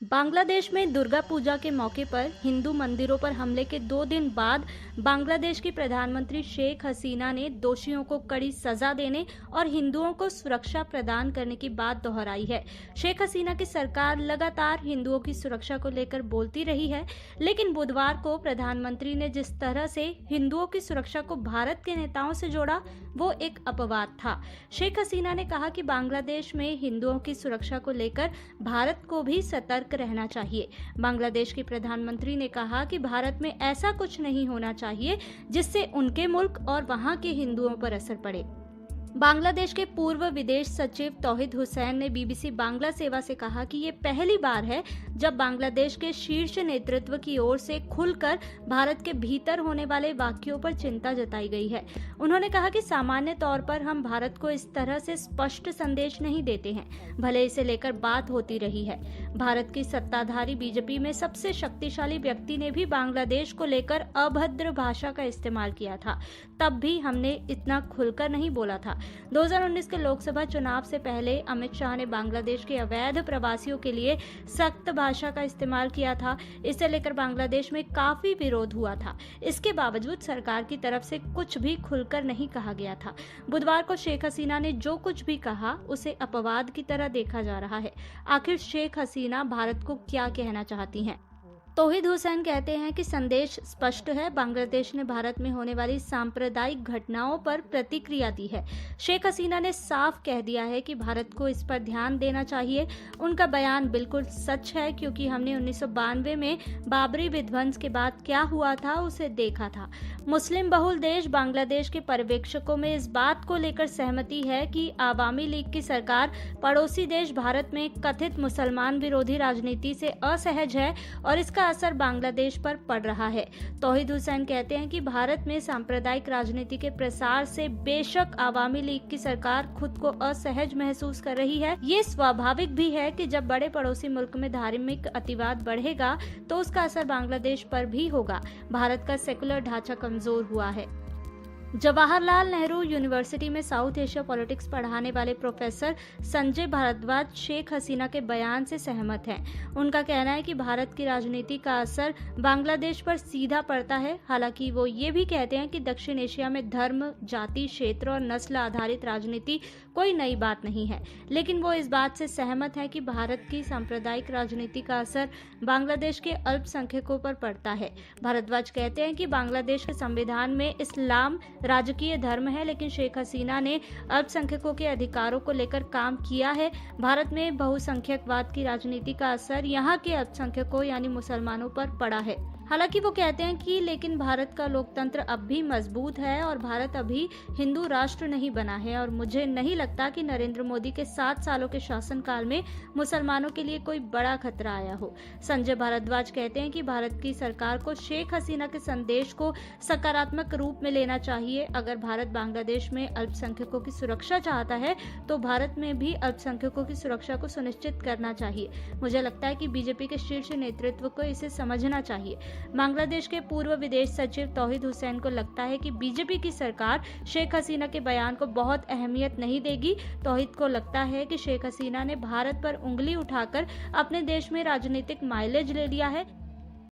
बांग्लादेश में दुर्गा पूजा के मौके पर हिंदू मंदिरों पर हमले के 2 दिन बाद बांग्लादेश की प्रधानमंत्री शेख हसीना ने दोषियों को कड़ी सजा देने और हिंदुओं को सुरक्षा प्रदान करने की बात दोहराई है। शेख हसीना की सरकार लगातार हिंदुओं की सुरक्षा को लेकर बोलती रही है, लेकिन बुधवार को प्रधानमंत्री ने जिस तरह से हिंदुओं की सुरक्षा को भारत के नेताओं से जोड़ा, वो एक अपवाद था। शेख हसीना ने कहा कि बांग्लादेश में हिंदुओं की सुरक्षा को लेकर भारत को भी सतर्क रहना चाहिए। बांग्लादेश के प्रधानमंत्री ने कहा कि भारत में ऐसा कुछ नहीं होना चाहिए जिससे उनके मुल्क और वहां के हिंदुओं पर असर पड़े। बांग्लादेश के पूर्व विदेश सचिव तौहीद हुसैन ने बीबीसी बांग्ला सेवा से कहा कि ये पहली बार है जब बांग्लादेश के शीर्ष नेतृत्व की ओर से खुलकर भारत के भीतर होने वाले वाक्यों पर चिंता जताई गई है। उन्होंने कहा कि सामान्य तौर पर हम भारत को इस तरह से स्पष्ट संदेश नहीं देते हैं, भले इसे लेकर बात होती रही है। भारत की सत्ताधारी बीजेपी में सबसे शक्तिशाली व्यक्ति ने भी बांग्लादेश को लेकर अभद्र भाषा का इस्तेमाल किया था, तब भी हमने इतना खुलकर नहीं बोला था। 2019 के लोकसभा चुनाव से पहले अमित शाह ने बांग्लादेश के अवैध प्रवासियों के लिए सख्त भाषा का इस्तेमाल किया था। इसे लेकर बांग्लादेश में काफी विरोध हुआ था। इसके बावजूद सरकार की तरफ से कुछ भी खुलकर नहीं कहा गया था। बुधवार को शेख हसीना ने जो कुछ भी कहा उसे अपवाद की तरह देखा जा रहा है। आखिर शेख हसीना भारत को क्या कहना चाहती हैं? तौहीद हुसैन कहते हैं कि संदेश स्पष्ट है। बांग्लादेश ने भारत में होने वाली सांप्रदायिक घटनाओं पर प्रतिक्रिया दी है। शेख हसीना ने साफ कह दिया है कि भारत को इस पर ध्यान देना चाहिए। उनका बयान बिल्कुल सच है, क्योंकि हमने 1992 में बाबरी विध्वंस के बाद क्या हुआ था उसे देखा था। मुस्लिम बहुल देश बांग्लादेश के पर्यवेक्षकों में इस बात को लेकर सहमति है कि आवामी लीग की सरकार पड़ोसी देश भारत में कथित मुसलमान विरोधी राजनीति से असहज है और इसका असर बांग्लादेश पर पड़ रहा है। तौहीद हुसैन कहते हैं कि भारत में सांप्रदायिक राजनीति के प्रसार से बेशक आवामी लीग की सरकार खुद को असहज महसूस कर रही है। ये स्वाभाविक भी है कि जब बड़े पड़ोसी मुल्क में धार्मिक अतिवाद बढ़ेगा तो उसका असर बांग्लादेश पर भी होगा। भारत का सेकुलर ढांचा कमजोर हुआ है। जवाहरलाल नेहरू यूनिवर्सिटी में साउथ एशिया पॉलिटिक्स पढ़ाने वाले प्रोफेसर संजय भारद्वाज शेख हसीना के बयान से सहमत हैं। उनका कहना है कि भारत की राजनीति का असर बांग्लादेश पर सीधा पड़ता है। हालांकि वो ये भी कहते हैं कि दक्षिण एशिया में धर्म, जाति, क्षेत्र और नस्ल आधारित राजनीति कोई नई बात नहीं है, लेकिन वो इस बात से सहमत है कि भारत की सांप्रदायिक राजनीति का असर बांग्लादेश के अल्पसंख्यकों पर पड़ता है। भारद्वाज कहते हैं कि बांग्लादेश के संविधान में इस्लाम राजकीय धर्म है, लेकिन शेख हसीना ने अल्पसंख्यकों के अधिकारों को लेकर काम किया है। भारत में बहुसंख्यकवाद की राजनीति का असर यहाँ के अल्पसंख्यकों यानी मुसलमानों पर पड़ा है। हालांकि वो कहते हैं कि लेकिन भारत का लोकतंत्र अब भी मजबूत है और भारत अभी हिंदू राष्ट्र नहीं बना है और मुझे नहीं लगता कि नरेंद्र मोदी के 7 सालों के शासनकाल में मुसलमानों के लिए कोई बड़ा खतरा आया हो। संजय भारद्वाज कहते हैं कि भारत की सरकार को शेख हसीना के संदेश को सकारात्मक रूप में लेना चाहिए। अगर भारत बांग्लादेश में अल्पसंख्यकों की सुरक्षा चाहता है तो भारत में भी अल्पसंख्यकों की सुरक्षा को सुनिश्चित करना चाहिए। मुझे लगता है कि बीजेपी के शीर्ष नेतृत्व को इसे समझना चाहिए। बांग्लादेश के पूर्व विदेश सचिव तौहीद हुसैन को लगता है कि बीजेपी की सरकार शेख हसीना के बयान को बहुत अहमियत नहीं देगी। तौहीद को लगता है कि शेख हसीना ने भारत पर उंगली उठाकर अपने देश में राजनीतिक माइलेज ले लिया है।